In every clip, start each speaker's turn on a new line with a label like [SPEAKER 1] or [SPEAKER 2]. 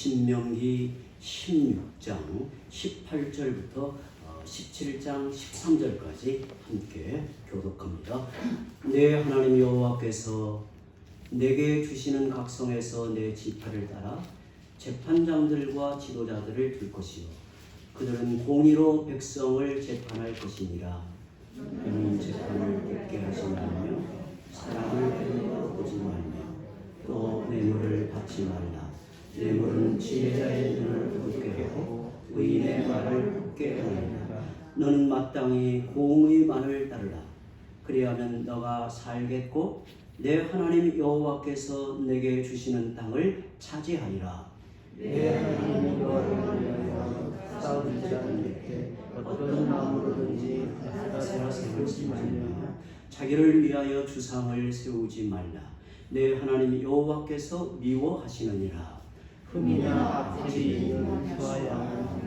[SPEAKER 1] 신명기 16장 18절부터 17장 13절까지 함께 교독합니다. 내 하나님 여호와께서 내게 주시는 각성에서 내 지파를 따라 재판장들과 지도자들을 둘 것이요 그들은 공의로 백성을 재판할 것이니라. 너는 재판을 곱게 하지 말며 사람을 보지 말며 또 뇌물을 받지 말라. 뇌물은 지혜자의 눈을 붓게 하고 의인의 말을 붓게 하느니라. 너는 마땅히 공의만을 따르라. 그리하면 너가 살겠고 내 하나님 여호와께서 내게 주시는 땅을 차지하리라.
[SPEAKER 2] 내 하나님 여호와를 싸우지 않게 어떤 나무로든지 가사를 세우지 말며
[SPEAKER 1] 자기를 위하여 주상을 세우지 말라. 내 하나님 여호와께서 미워하시느니라.
[SPEAKER 2] 흠이나 악질이 있는 소와 양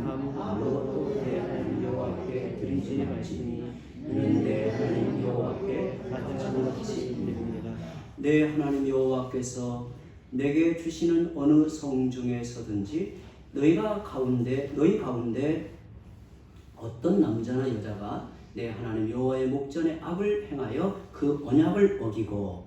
[SPEAKER 2] 아무것도 내 하나님 여호와께 드리지 마시니 이는 내 하나님 여호와께 가져가는 것이 됩니다.
[SPEAKER 1] 내 하나님 여호와께서 내게 주시는 어느 성 중에서든지 너희 가운데 어떤 남자나 여자가 내 하나님 여호와의 목전에 악을 행하여 그 언약을 어기고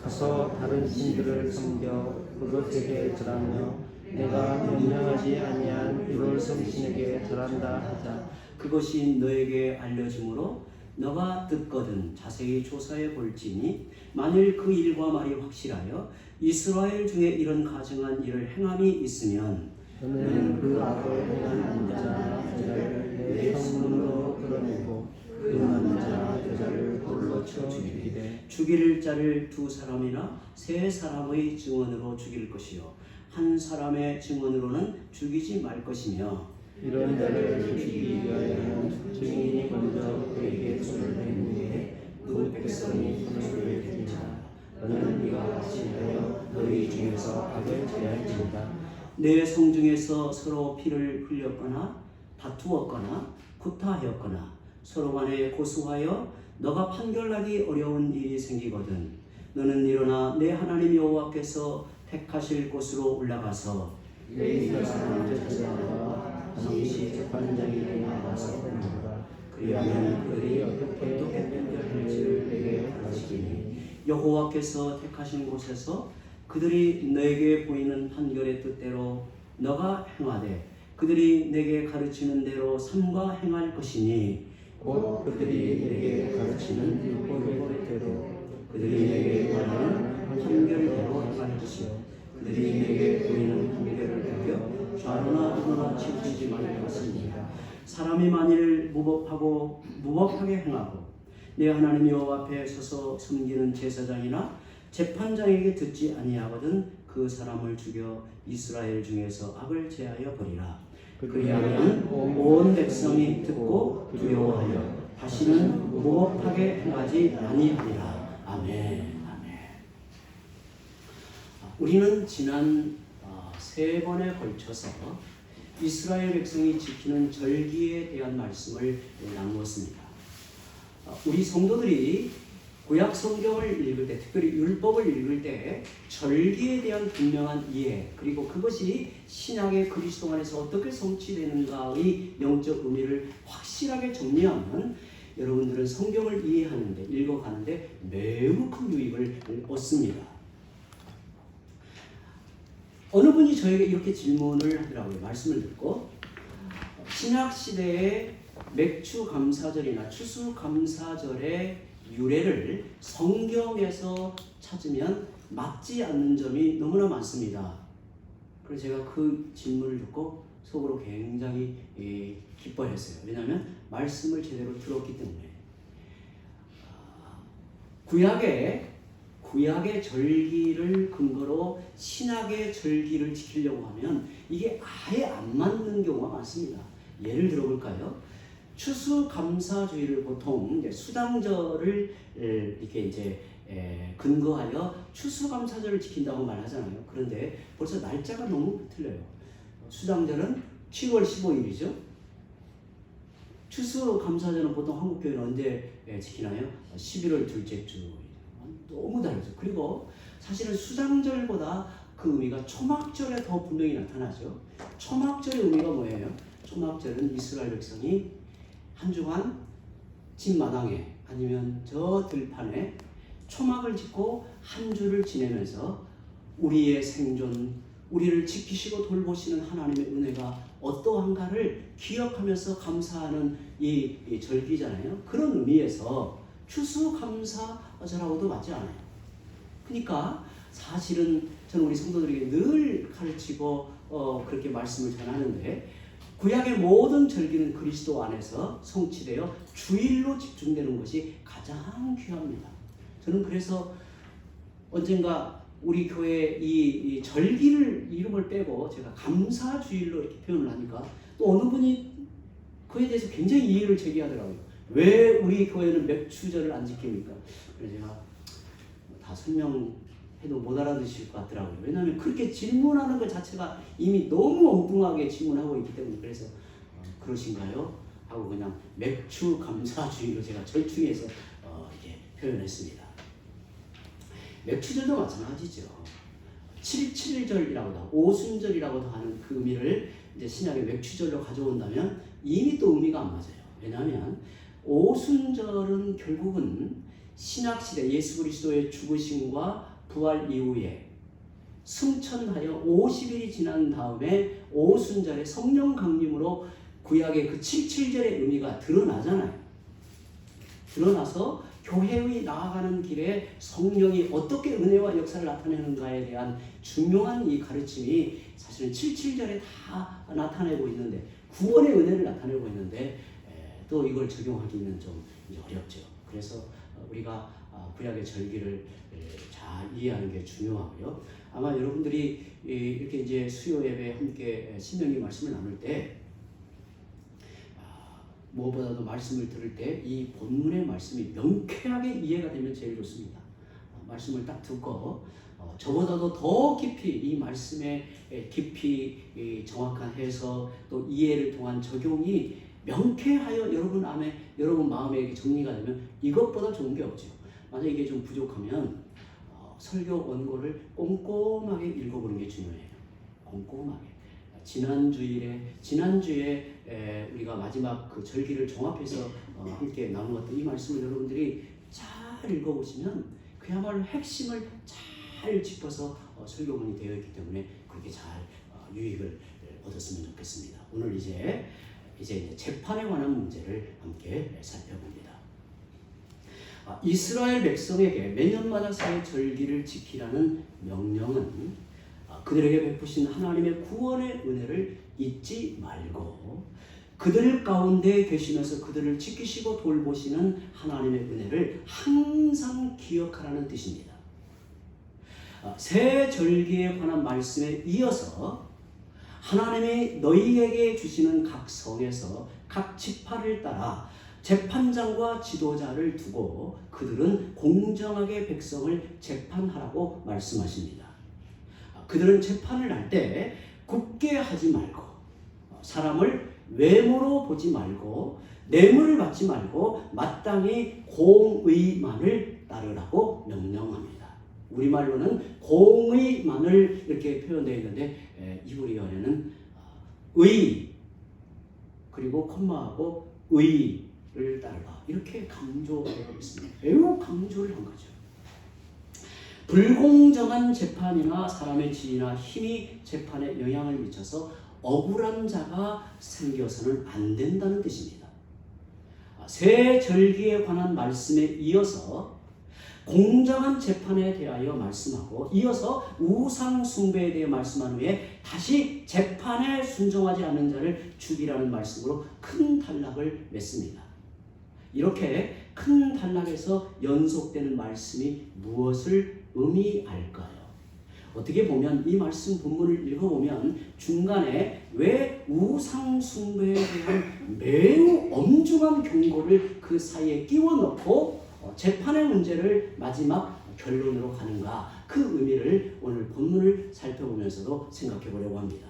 [SPEAKER 2] 가서 다른 신들을 섬겨 그것에게 절하며 내가 명령하지 아니한 이걸 성신에게 절한다 하자.
[SPEAKER 1] 그것이 너에게 알려짐으로 너가 듣거든 자세히 조사해 볼지니 만일 그 일과 말이 확실하여 이스라엘 중에 이런 가증한 일을 행함이 있으면
[SPEAKER 2] 너는 그 악을 행한 남자나 여자를 내 성문으로 끌어내고 그 남자나 여자를 돌로 쳐 죽이되
[SPEAKER 1] 죽일 자를 두 사람이나 세 사람의 증언으로 죽일 것이요 한 사람의 증언으로는 죽이지 말 것이며
[SPEAKER 2] 이런 자를 죽이기 위하여는 증인이 먼저 그에게 손을 댄 후에 그 백성이 손을 댄자. 너는 이와 같이 하여 너희 중에서 악을 제할지니라.
[SPEAKER 1] 내 성중에서 서로 피를 흘렸거나 다투었거나 구타하였거나 서로 간에 고소하여 너가 판결하기 어려운 일이 생기거든 너는 일어나 내 하나님 여호와께서 택하실 곳으로 올라가서
[SPEAKER 2] 레위가 사람을 찾아와 당시 재판장에게 나가서 보내라. 그리하면 그들이 어떻게 판결할지를 내게 가르치니
[SPEAKER 1] 여호와께서 택하신 곳에서 그들이 너에게 보이는 판결의 뜻대로 너가 행하되 그들이 내게 가르치는 대로 삼가 행할 것이니
[SPEAKER 2] 곧 그들이 내게 가르치는 율법의 대로
[SPEAKER 1] 그들이 내게 말하는 판결대로 행할 것이요 그들이 내게 보이는 판결을 베껴 좌로나 우로나 치우치지 말할 것입니다. 사람이 만일 무법하게 행하고 내 하나님 여호와 앞에 서서 섬기는 제사장이나 재판장에게 듣지 아니하거든 그 사람을 죽여 이스라엘 중에서 악을 제하여 버리라. 그리하면 온 백성이 듣고 두려워하여 다시는 무법하게 행하지 아니하리라. 아멘. 우리는 지난 3번에 걸쳐서 이스라엘 백성이 지키는 절기에 대한 말씀을 나누었습니다. 우리 성도들이 구약 성경을 읽을 때, 특별히 율법을 읽을 때 절기에 대한 분명한 이해, 그리고 그것이 신약의 그리스도 안에서 어떻게 성취되는가의 영적 의미를 확실하게 정리하면 여러분들은 성경을 이해하는데, 읽어가는데 매우 큰 유익을 얻습니다. 어느 분이 저에게 이렇게 질문을 하더라고요. 말씀을 듣고 신약 시대에 맥주 감사절이나 추수 감사절의 유래를 성경에서 찾으면 맞지 않는 점이 너무나 많습니다. 그래서 제가 그 질문을 듣고 속으로 굉장히 기뻐했어요. 왜냐하면 말씀을 제대로 들었기 때문에. 구약의 절기를 근거로 신약의 절기를 지키려고 하면 이게 아예 안 맞는 경우가 많습니다. 예를 들어볼까요? 추수감사주의를 보통 이제 수당절을 이렇게 이제 근거하여 추수감사절을 지킨다고 말하잖아요. 그런데 벌써 날짜가 너무 틀려요. 수당절은 7월 15일이죠. 추수감사절은 보통 한국교회는 언제 지키나요? 11월 둘째 주. 너무 다르죠. 그리고 사실은 수당절보다 그 의미가 초막절에 더 분명히 나타나죠. 초막절의 의미가 뭐예요? 초막절은 이스라엘 백성이 한 주간 집마당에 아니면 저 들판에 초막을 짓고 한 주를 지내면서 우리의 생존, 우리를 지키시고 돌보시는 하나님의 은혜가 어떠한가를 기억하면서 감사하는 이 절기잖아요. 그런 의미에서 추수감사절하고도 맞지 않아요. 그러니까 사실은 저는 우리 성도들에게 늘 가르치고 그렇게 말씀을 전하는데, 구약의 모든 절기는 그리스도 안에서 성취되어 주일로 집중되는 것이 가장 귀합니다. 저는 그래서 언젠가 우리 교회 이 절기를 이름을 빼고 제가 감사주일로 이렇게 표현을 하니까 또 어느 분이 그에 대해서 굉장히 이의를 제기하더라고요. 왜 우리 교회는 맥추절을 안 지킵니까? 그래서 제가 다 설명해도 못 알아듣실 것 같더라고요. 왜냐하면 그렇게 질문하는 것 자체가 이미 너무 엉뚱하게 질문하고 있기 때문에. 그래서 그러신가요? 하고 그냥 맥추 감사주의로 제가 절충해서 이렇게 표현했습니다. 맥추절도 마찬가지죠. 7.7절이라고도 하고 오순절이라고도 하는 그 의미를 이제 신약의 맥추절로 가져온다면 이미 또 의미가 안 맞아요. 왜냐하면 오순절은 결국은 신약시대 예수 그리스도의 죽으심과 부활 이후에 승천하여 50일이 지난 다음에 오순절에 성령 강림으로 구약의 그 7.7절의 의미가 드러나잖아요. 드러나서 교회의 나아가는 길에 성령이 어떻게 은혜와 역사를 나타내는가에 대한 중요한 이 가르침이 사실은 7.7절에 다 나타내고 있는데, 구원의 은혜를 나타내고 있는데 또 이걸 적용하기는 좀 어렵죠. 그래서 우리가 구약의 절기를 잘 이해하는 게 중요하고요. 아마 여러분들이 이렇게 이제 수요 예배 함께 신명기 말씀을 나눌 때 무엇보다도 말씀을 들을 때 이 본문의 말씀이 명쾌하게 이해가 되면 제일 좋습니다. 말씀을 딱 듣고 저보다도 더 깊이 이 말씀의 깊이 정확한 해석 또 이해를 통한 적용이 명쾌하여 여러분 마음에 정리가 되면 이것보다 좋은 게 없죠. 만약 이게 좀 부족하면 설교 원고를 꼼꼼하게 읽어보는 게 중요해요. 꼼꼼하게. 지난주에 우리가 마지막 그 절기를 종합해서 함께 나누었던 이 말씀을 여러분들이 잘 읽어보시면 그야말로 핵심을 잘 짚어서 설교문이 되어 있기 때문에 그렇게 잘 유익을 얻었으면 좋겠습니다. 오늘 이제 재판에 관한 문제를 함께 살펴봅니다. 이스라엘 백성에게 매년마다 새 절기를 지키라는 명령은 그들에게 베푸신 하나님의 구원의 은혜를 잊지 말고 그들 가운데 계시면서 그들을 지키시고 돌보시는 하나님의 은혜를 항상 기억하라는 뜻입니다. 새 절기에 관한 말씀에 이어서 하나님이 너희에게 주시는 각 성에서 각 지파를 따라 재판장과 지도자를 두고 그들은 공정하게 백성을 재판하라고 말씀하십니다. 그들은 재판을 할 때 굽게 하지 말고 사람을 외모로 보지 말고 뇌물을 받지 말고 마땅히 공의만을 따르라고 명령합니다. 우리말로는 공의만을 이렇게 표현되어 있는데 히브리어에는 의 그리고 콤마하고 의를 따르라 이렇게 강조되고 있습니다. 매우 강조를 한 거죠. 불공정한 재판이나 사람의 지위나 힘이 재판에 영향을 미쳐서 억울한 자가 생겨서는 안 된다는 뜻입니다. 새 절기에 관한 말씀에 이어서 공정한 재판에 대하여 말씀하고 이어서 우상 숭배에 대해 말씀한 후에 다시 재판에 순종하지 않는 자를 죽이라는 말씀으로 큰 단락을 맺습니다. 이렇게 큰 단락에서 연속되는 말씀이 무엇을 의미할까요? 어떻게 보면 이 말씀 본문을 읽어보면 중간에 왜 우상 숭배에 대한 매우 엄중한 경고를 그 사이에 끼워 넣고 재판의 문제를 마지막 결론으로 가는가, 그 의미를 오늘 본문을 살펴보면서도 생각해 보려고 합니다.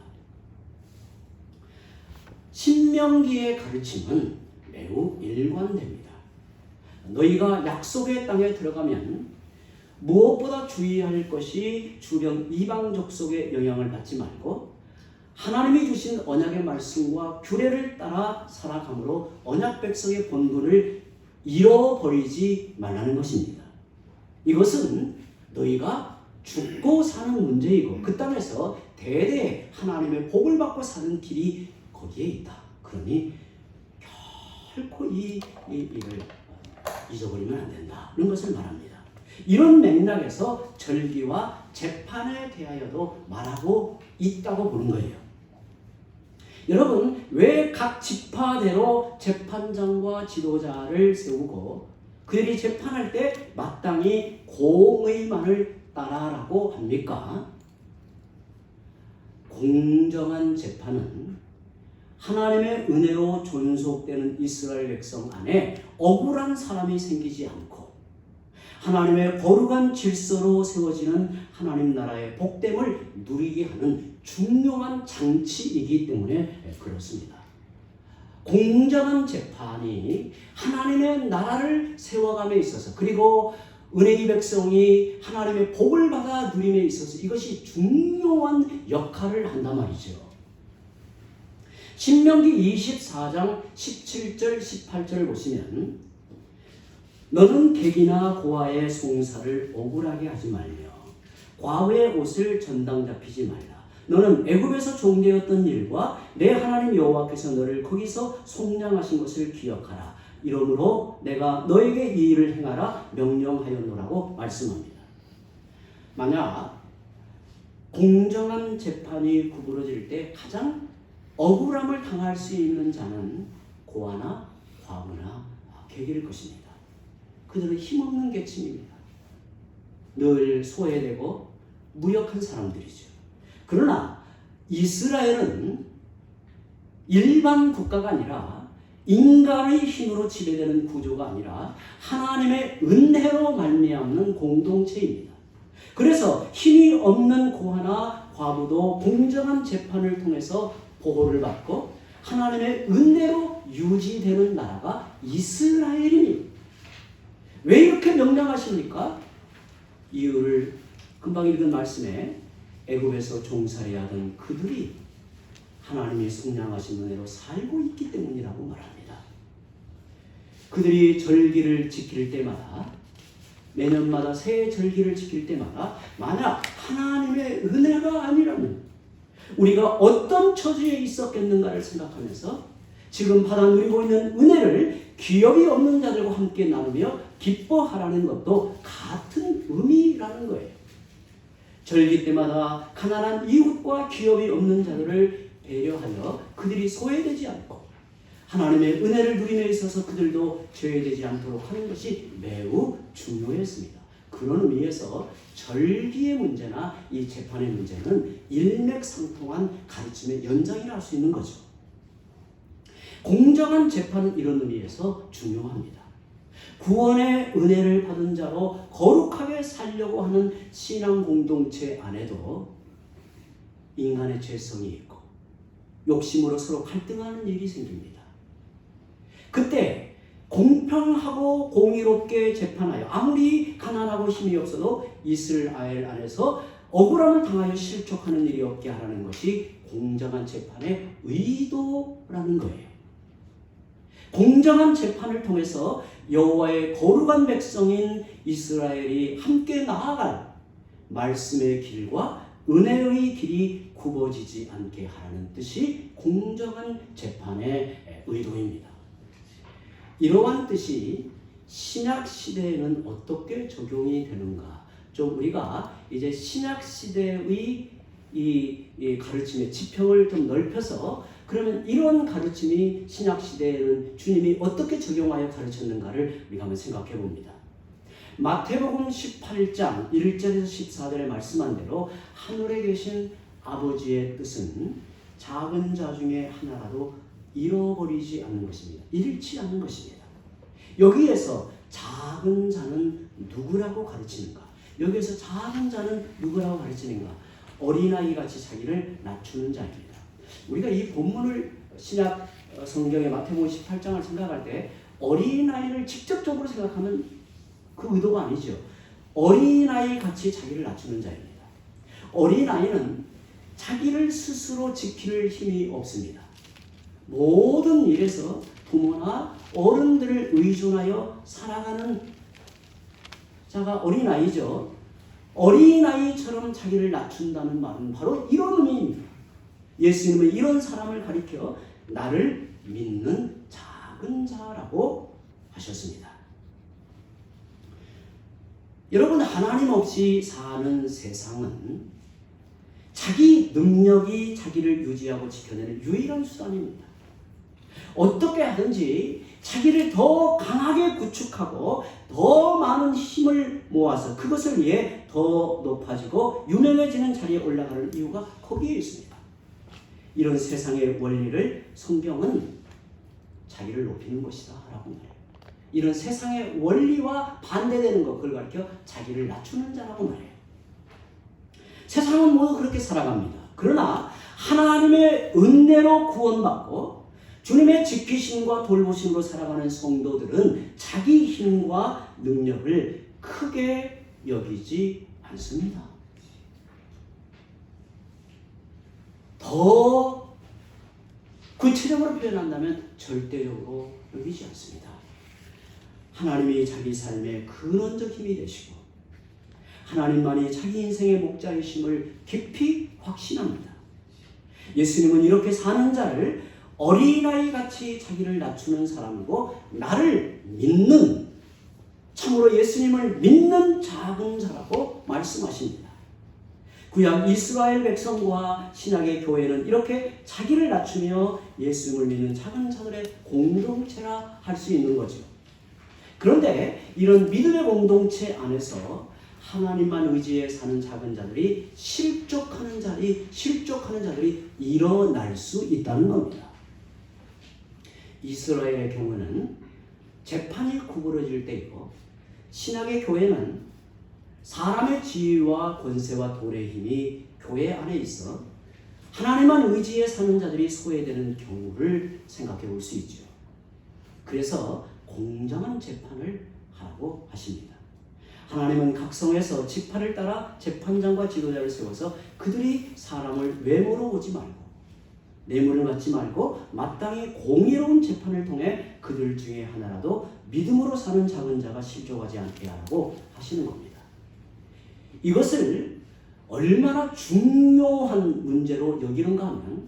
[SPEAKER 1] 신명기의 가르침은 매우 일관됩니다. 너희가 약속의 땅에 들어가면 무엇보다 주의할 것이 주변 이방 족속의 영향을 받지 말고 하나님이 주신 언약의 말씀과 규례를 따라 살아감으로 언약 백성의 본분을 잃어버리지 말라는 것입니다. 이것은 너희가 죽고 사는 문제이고 그 땅에서 대대 하나님의 복을 받고 사는 길이 거기에 있다. 그러니 결코 이 일을 잊어버리면 안 된다. 이런 것을 말합니다. 이런 맥락에서 절기와 재판에 대하여도 말하고 있다고 보는 거예요. 여러분, 왜 각 지파대로 재판장과 지도자를 세우고 그들이 재판할 때 마땅히 공의만을 따라라고 합니까? 공정한 재판은 하나님의 은혜로 존속되는 이스라엘 백성 안에 억울한 사람이 생기지 않고 하나님의 거룩한 질서로 세워지는 하나님 나라의 복됨을 누리게 하는 중요한 장치이기 때문에 그렇습니다. 공정한 재판이 하나님의 나라를 세워감에 있어서 그리고 은혜의 백성이 하나님의 복을 받아 누림에 있어서 이것이 중요한 역할을 한단 말이죠. 신명기 24장 17절 18절을 보시면 너는 객이나 고아의 송사를 억울하게 하지 말며 과부의 옷을 전당 잡히지 말라. 너는 애굽에서 종되었던 일과 내 하나님 여호와께서 너를 거기서 속량하신 것을 기억하라. 이러므로 내가 너에게 이 일을 행하라 명령하였노라고 말씀합니다. 만약 공정한 재판이 구부러질 때 가장 억울함을 당할 수 있는 자는 고아나 과부나 객일 것입니다. 그들은 힘없는 계층입니다. 늘 소외되고 무력한 사람들이죠. 그러나 이스라엘은 일반 국가가 아니라 인간의 힘으로 지배되는 구조가 아니라 하나님의 은혜로 말미암는 공동체입니다. 그래서 힘이 없는 고아나 과부도 공정한 재판을 통해서 보호를 받고 하나님의 은혜로 유지되는 나라가 이스라엘입니다. 왜 이렇게 명령하십니까? 이유를 금방 읽은 말씀에 애굽에서 종살이 하던 그들이 하나님이 속량하신 은혜로 살고 있기 때문이라고 말합니다. 그들이 절기를 지킬 때마다 매년마다 새 절기를 지킬 때마다 만약 하나님의 은혜가 아니라면 우리가 어떤 처지에 있었겠는가를 생각하면서 지금 받아 누리고 있는 은혜를 기업이 없는 자들과 함께 나누며 기뻐하라는 것도 같은 의미라는 거예요. 절기 때마다 가난한 이웃과 기업이 없는 자들을 배려하여 그들이 소외되지 않고 하나님의 은혜를 누림에 있어서 그들도 죄되지 않도록 하는 것이 매우 중요했습니다. 그런 의미에서 절기의 문제나 이 재판의 문제는 일맥상통한 가르침의 연장이라 할 수 있는 거죠. 공정한 재판은 이런 의미에서 중요합니다. 구원의 은혜를 받은 자로 거룩하게 살려고 하는 신앙 공동체 안에도 인간의 죄성이 있고 욕심으로 서로 갈등하는 일이 생깁니다. 그때 공평하고 공의롭게 재판하여 아무리 가난하고 힘이 없어도 이스라엘 안에서 억울함을 당하여 실족하는 일이 없게 하라는 것이 공정한 재판의 의도라는 거예요. 공정한 재판을 통해서 여호와의 거룩한 백성인 이스라엘이 함께 나아갈 말씀의 길과 은혜의 길이 굽어지지 않게 하라는 뜻이 공정한 재판의 의도입니다. 이러한 뜻이 신약 시대에는 어떻게 적용이 되는가? 좀 우리가 이제 신약 시대의 이 가르침의 지평을 좀 넓혀서 그러면 이런 가르침이 신약 시대에는 주님이 어떻게 적용하여 가르쳤는가를 우리가 한번 생각해 봅니다. 마태복음 18장 1절에서 14절에 말씀한 대로 하늘에 계신 아버지의 뜻은 작은 자 중에 하나라도 잃어버리지 않는 것입니다. 잃지 않는 것입니다. 여기에서 작은 자는 누구라고 가르치는가? 여기에서 작은 자는 누구라고 가르치는가? 어린아이 같이 자기를 낮추는 자입니다. 우리가 이 본문을 신약 성경의 마태복음 18장을 생각할 때 어린아이를 직접적으로 생각하면 그 의도가 아니죠. 어린아이 같이 자기를 낮추는 자입니다. 어린아이는 자기를 스스로 지킬 힘이 없습니다. 모든 일에서 부모나 어른들을 의존하여 살아가는 자가 어린아이죠. 어린아이처럼 자기를 낮춘다는 말은 바로 이런 의미입니다. 예수님은 이런 사람을 가리켜 나를 믿는 작은 자라고 하셨습니다. 여러분, 하나님 없이 사는 세상은 자기 능력이 자기를 유지하고 지켜내는 유일한 수단입니다. 어떻게 하든지 자기를 더 강하게 구축하고 더 많은 힘을 모아서 그것을 위해 더 높아지고 유명해지는 자리에 올라가는 이유가 거기에 있습니다. 이런 세상의 원리를 성경은 자기를 높이는 것이다 라고 말해요. 이런 세상의 원리와 반대되는 것, 그걸 가르쳐 자기를 낮추는 자라고 말해요. 세상은 모두 그렇게 살아갑니다. 그러나 하나님의 은혜로 구원받고 주님의 지키심과 돌보심으로 살아가는 성도들은 자기 힘과 능력을 크게 여기지 않습니다. 더 구체적으로 표현한다면 절대적으로 여기지 않습니다. 하나님이 자기 삶의 근원적 힘이 되시고 하나님만이 자기 인생의 목자이심을 깊이 확신합니다. 예수님은 이렇게 사는 자를 어린아이같이 자기를 낮추는 사람이고 나를 믿는, 참으로 예수님을 믿는 작은 자라고 말씀하십니다. 구약 이스라엘 백성과 신약의 교회는 이렇게 자기를 낮추며 예수님을 믿는 작은 자들의 공동체라 할 수 있는 거죠. 그런데 이런 믿음의 공동체 안에서 하나님만 의지해 사는 작은 자들이 실족하는 자들이 일어날 수 있다는 겁니다. 이스라엘의 경우는 재판이 구부러질 때이고 신약의 교회는 사람의 지위와 권세와 돌의 힘이 교회 안에 있어 하나님만 의지해 사는 자들이 소외되는 경우를 생각해 볼 수 있죠. 그래서 공정한 재판을 하라고 하십니다. 하나님은 각성에서 지파를 따라 재판장과 지도자를 세워서 그들이 사람을 외모로 보지 말고 뇌물을 받지 말고 마땅히 공의로운 재판을 통해 그들 중에 하나라도 믿음으로 사는 작은 자가 실족하지 않게 하라고 하시는 겁니다. 이것을 얼마나 중요한 문제로 여기는가 하면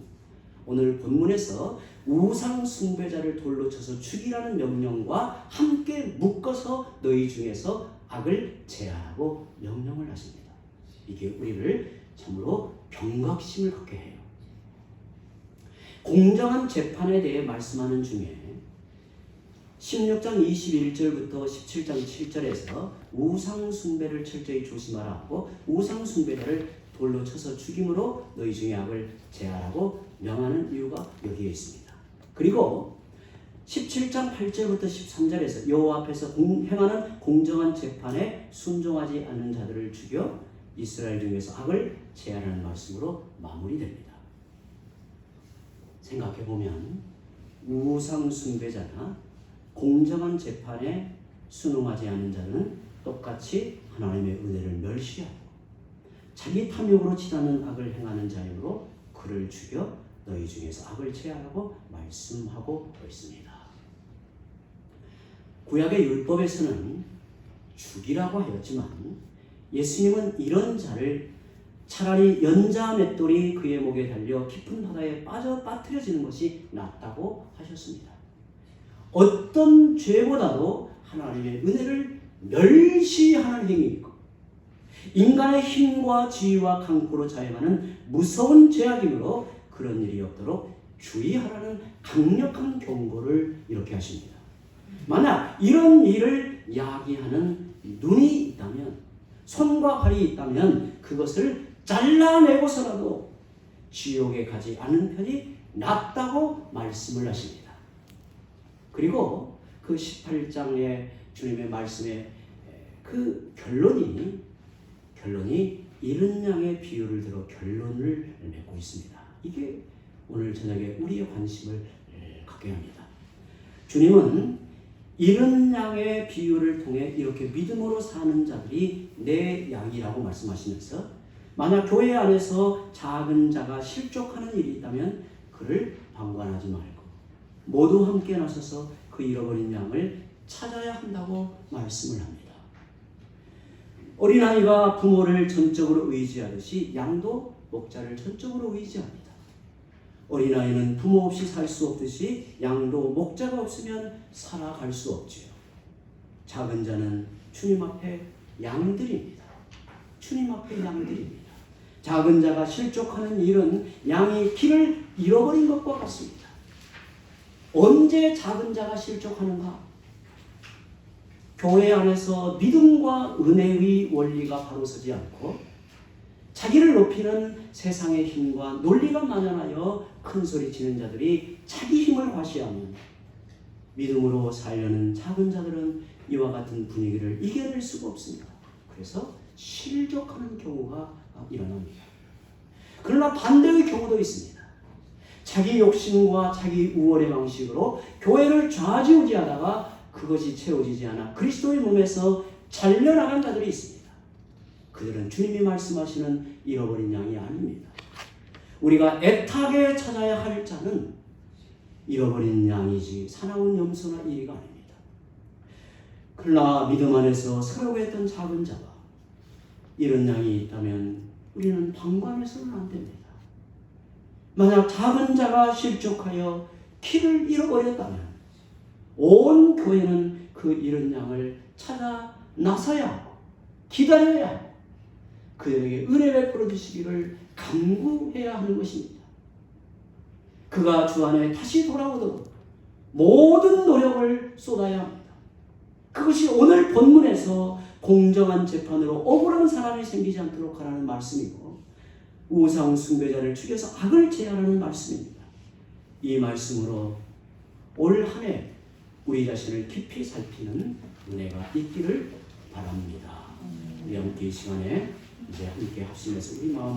[SPEAKER 1] 오늘 본문에서 우상 숭배자를 돌로 쳐서 죽이라는 명령과 함께 묶어서 너희 중에서 악을 제하라고 명령을 하십니다. 이게 우리를 참으로 경각심을 갖게 해요. 공정한 재판에 대해 말씀하는 중에 16장 21절부터 17장 7절에서 우상 숭배를 철저히 조심하라 하고 우상 숭배자를 돌로 쳐서 죽임으로 너희 중에 악을 제하라고 명하는 이유가 여기에 있습니다. 그리고 17장 8절부터 13절에서 여호와 앞에서 행하는 공정한 재판에 순종하지 않는 자들을 죽여 이스라엘 중에서 악을 제하라는 말씀으로 마무리됩니다. 생각해보면 우상 숭배자나 공정한 재판에 순응하지 않는 자는 똑같이 하나님의 은혜를 멸시하고 자기 탐욕으로 치닫는 악을 행하는 자이므로 그를 죽여 너희 중에서 악을 제하라고 말씀하고 있습니다. 구약의 율법에서는 죽이라고 하였지만 예수님은 이런 자를 차라리 연자 맷돌이 그의 목에 달려 깊은 바다에 빠뜨려지는 것이 낫다고 하셨습니다. 어떤 죄보다도 하나님의 은혜를 멸시하는 행위이고 인간의 힘과 지위와 강포로 자행하는 무서운 죄악이므로 그런 일이 없도록 주의하라는 강력한 경고를 이렇게 하십니다. 만약 이런 일을 야기하는 눈이 있다면, 손과 발이 있다면 그것을 잘라내고서라도 지옥에 가지 않는 편이 낫다고 말씀을 하십니다. 그리고 그 18장의 주님의 말씀의 그 결론이 이른 양의 비유를 들어 결론을 맺고 있습니다. 이게 오늘 저녁에 우리의 관심을 갖게 합니다. 주님은 이런 양의 비유를 통해 이렇게 믿음으로 사는 자들이 내 양이라고 말씀하시면서 만약 교회 안에서 작은 자가 실족하는 일이 있다면 그를 방관하지 말고 모두 함께 나서서 그 잃어버린 양을 찾아야 한다고 말씀을 합니다. 어린아이가 부모를 전적으로 의지하듯이 양도 목자를 전적으로 의지합니다. 어린아이는 부모 없이 살 수 없듯이 양도 목자가 없으면 살아갈 수 없지요. 작은 자는 주님 앞에 양들입니다. 주님 앞에 양들입니다. 작은 자가 실족하는 일은 양이 길을 잃어버린 것과 같습니다. 언제 작은 자가 실족하는가? 교회 안에서 믿음과 은혜의 원리가 바로 서지 않고 자기를 높이는 세상의 힘과 논리가 만연하여 큰소리치는 자들이 자기 힘을 과시하면 믿음으로 살려는 작은 자들은 이와 같은 분위기를 이겨낼 수가 없습니다. 그래서 실족하는 경우가 일어납니다. 그러나 반대의 경우도 있습니다. 자기 욕심과 자기 우월의 방식으로 교회를 좌지우지하다가 그것이 채워지지 않아 그리스도의 몸에서 잘려나간 자들이 있습니다. 그들은 주님이 말씀하시는 잃어버린 양이 아닙니다. 우리가 애타게 찾아야 할 자는 잃어버린 양이지 사나운 염소나 이리가 아닙니다. 그러나 믿음 안에서 서려고 했던 작은 자가 이런 양이 있다면 우리는 방관해서는 안 됩니다. 만약 작은 자가 실족하여 길을 잃어버렸다면 온 교회는 그 잃은 양을 찾아 나서야 하고 기다려야 하고 그들에게 은혜 베풀어 주시기를 간구해야 하는 것입니다. 그가 주 안에 다시 돌아오도록 모든 노력을 쏟아야 합니다. 그것이 오늘 본문에서 공정한 재판으로 억울한 사람이 생기지 않도록 하라는 말씀이고 우상 숭배자를 죽여서 악을 제하라는 말씀입니다. 이 말씀으로 올 한 해 우리 자신을 깊이 살피는 은혜가 있기를 바랍니다. 우리 함께 이 시간에 이제 함께 합심해서 우리 마음